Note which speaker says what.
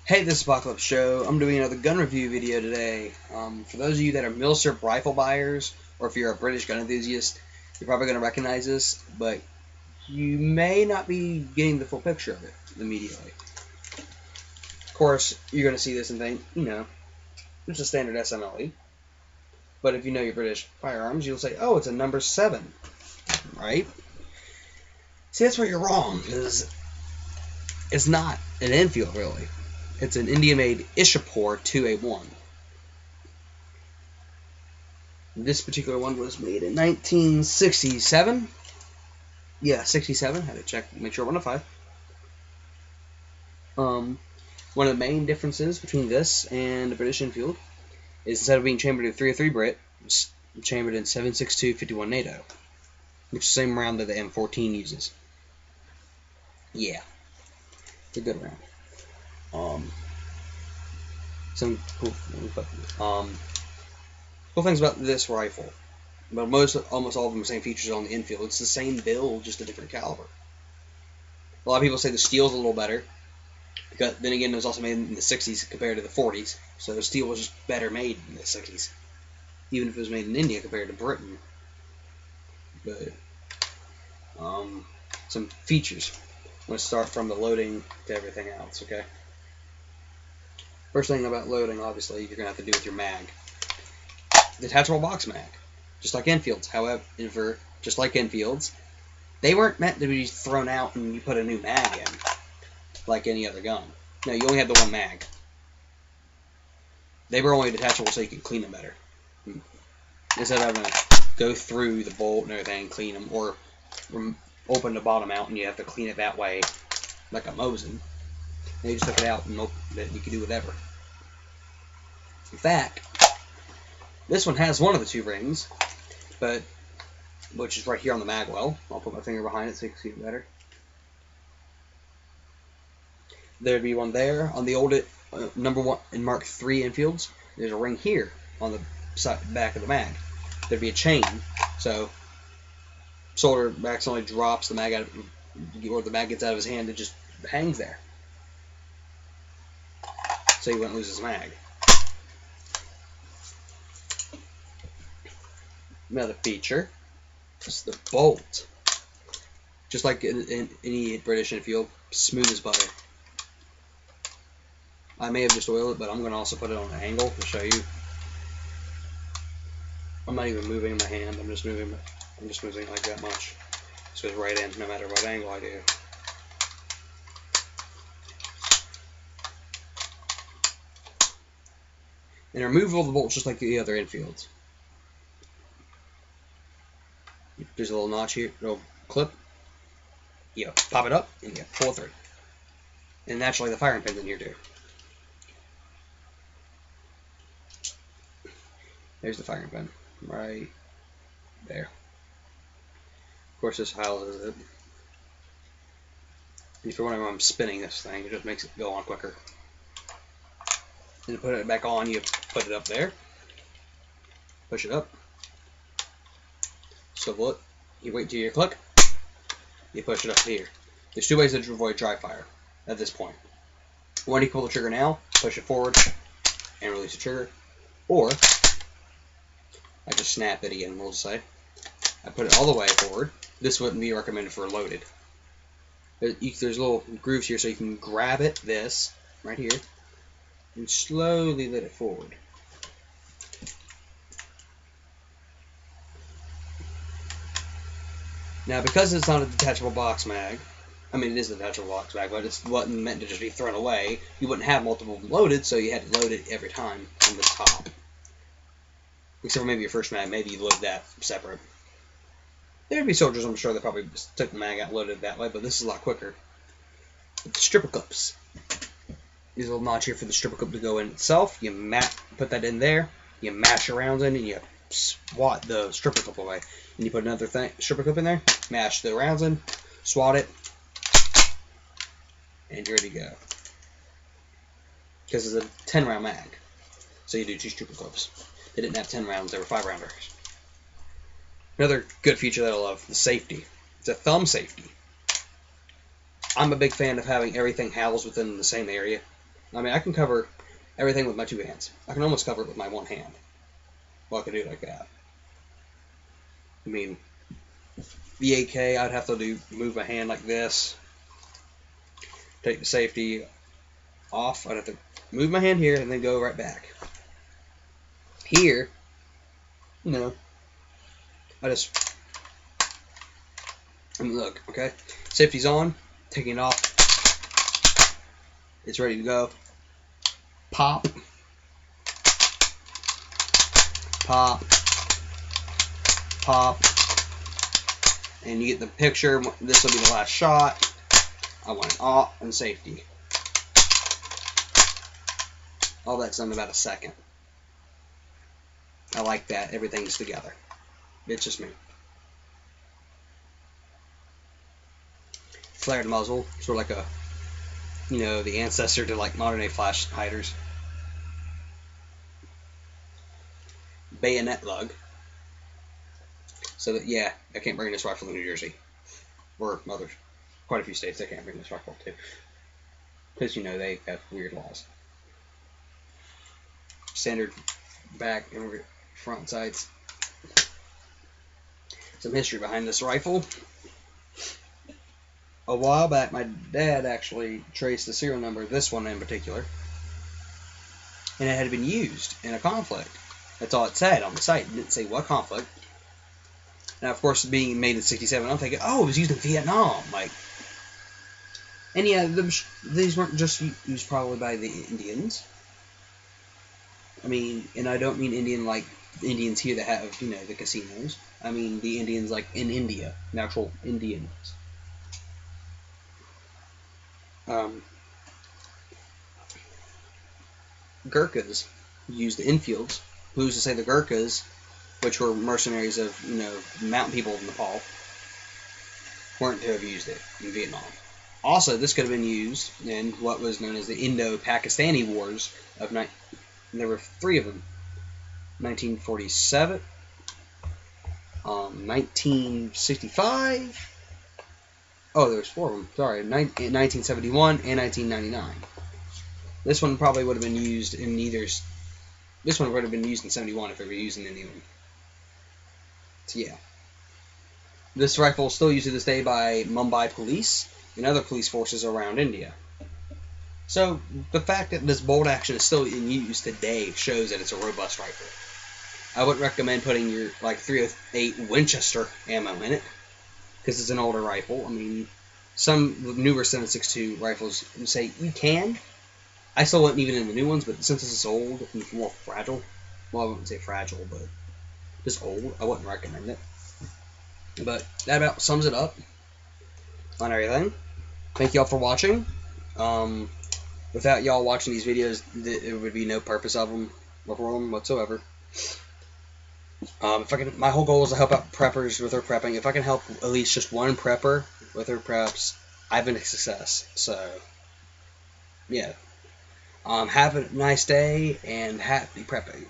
Speaker 1: Hey, this is Apocalypse Show. I'm doing another gun review video today. For those of you that are Milsurp rifle buyers, or if you're a British gun enthusiast, you're probably going to recognize this, but you may not be getting the full picture of it immediately. Of course, you're going to see this and think, it's a standard SMLE. But if you know your British firearms, you'll say, oh, it's a number 7, right? See, that's where you're wrong, because it's not an Enfield, really. It's an India-made Ishapur 2A1. This particular one was made in 1967. Yeah, 67. Had to check, make sure it wasn't a 5. One of the main differences between this and the British Enfield is instead of being chambered in 303 Brit, it's chambered in 7.62 51 NATO, which is the same round that the M14 uses. Yeah, it's a good round. Some cool things about this rifle, but almost all of them the same features on the Enfield. It's the same build, just a different caliber. A lot of people say the steel's a little better, because then again, it was also made in the 60s compared to the 40s, so the steel was just better made in the 60s, even if it was made in India compared to Britain. But some features. I'm going to start from the loading to everything else, okay? First thing about loading, obviously, you're going to have to do with your mag. Detachable box mag, just like Enfields. However, just like Enfields, they weren't meant to be thrown out and you put a new mag in, like any other gun. No, you only had the one mag. They were only detachable so you could clean them better. Instead of having to go through the bolt and everything and clean them, or open the bottom out and you have to clean it that way, like a Mosin. They just took it out and you could do whatever. In fact, this one has one of the 2 rings, which is right here on the mag well. I'll put my finger behind it so you can see it better. There'd be one there on the old number 1 in Mark III Enfields. There's a ring here on the back of the mag. There'd be a chain, so solder accidentally drops the mag out, or the mag gets out of his hand, it just hangs there, so he wouldn't lose his mag. Another feature is the bolt. Just like in any British Enfield, smooth as butter. I may have just oiled it, but I'm going to also put it on an angle to show you. I'm not even moving my hand. I'm just moving it like that much. So it's right in, no matter what angle I do. And removal of the bolts just like the other Enfields. There's a little notch here, little clip. You pop it up and you pull it through. And naturally the firing pin's in here too. There's the firing pin, right there. Of course, this houses it. If you're wondering why I'm spinning this thing, it just makes it go on quicker. And to put it back on, you put it up there, push it up, swivel it, you wait till you click, you push it up here. There's 2 ways to avoid dry fire at this point. One, you pull the trigger now, push it forward, and release the trigger. Or, I just snap it again, we'll just say. I put it all the way forward. This wouldn't be recommended for loaded. There's little grooves here so you can grab it, this, right here, and slowly let it forward. Now, because it's not a detachable box mag, I mean, it is a detachable box mag, but it wasn't meant to just be thrown away. You wouldn't have multiple loaded, so you had to load it every time from the top. Except for maybe your first mag, maybe you load that separate. There'd be soldiers, I'm sure, that probably just took the mag out and loaded it that way, but this is a lot quicker. With the stripper clips. There's a little notch here for the stripper clip to go in itself. You put that in there, you match your rounds in, and you swat the stripper clip away. And you put another stripper clip in there, mash the rounds in, swat it, and you're ready to go. Because it's a 10-round mag, so you do 2 stripper clips. They didn't have 10 rounds, they were 5-rounders. Another good feature that I love, the safety. It's a thumb safety. I'm a big fan of having everything housed within the same area. I mean, I can cover everything with my 2 hands. I can almost cover it with my 1 hand. Well, I can do it like that. I mean, the AK, I'd have to move my hand like this. Take the safety off. I'd have to move my hand here and then go right back. Here, you know, I just, I mean, look, okay, safety's on, taking it off, it's ready to go, pop, pop, pop, and you get the picture. This will be the last shot. I want it off and safety. All that's done in about a second. I like that. Everything's together. It's just me. Flared muzzle, sort of like a, you know, the ancestor to like modern day flash hiders. Bayonet lug. So that, yeah, I can't bring this rifle to New Jersey or others. Quite a few states I can't bring this rifle to, because, you know, they have weird laws. Standard back and front sights. Some history behind this rifle. A while back, my dad actually traced the serial number of this one in particular, and it had been used in a conflict. That's all it said on the site. It didn't say what conflict. Now, of course, being made in '67, I'm thinking, oh, it was used in Vietnam. Like, and yeah, these weren't just used probably by the Indians. I mean, and I don't mean Indian like the Indians here that have, you know, the casinos. I mean the Indians like in India, the actual Indians. Gurkhas used the infields. Who's to say the Gurkhas, which were mercenaries of, you know, mountain people of Nepal, weren't to have used it in Vietnam. Also, this could have been used in what was known as the Indo-Pakistani Wars of there were 3 of them. 1947, 1965. Oh, there was 4 of them. Sorry, 1971 and 1999. This one probably would have been used in neither. This one would have been used in '71 if they were using any of them. So yeah, this rifle is still used to this day by Mumbai police and other police forces around India. So the fact that this bolt action is still in use today shows that it's a robust rifle. I wouldn't recommend putting your like .308 Winchester ammo in it, because it's an older rifle. I mean, some newer 7.62 rifles say you can. I still wouldn't even in the new ones, but since this is old and more fragile, well, I wouldn't say fragile, but just old, I wouldn't recommend it. But that about sums it up on everything. Thank y'all for watching. Without y'all watching these videos, there would be no purpose of them whatsoever. If I can, my whole goal is to help out preppers with their prepping. If I can help at least just one prepper with their preps, I've been a success. So, yeah. Have a nice day and happy prepping.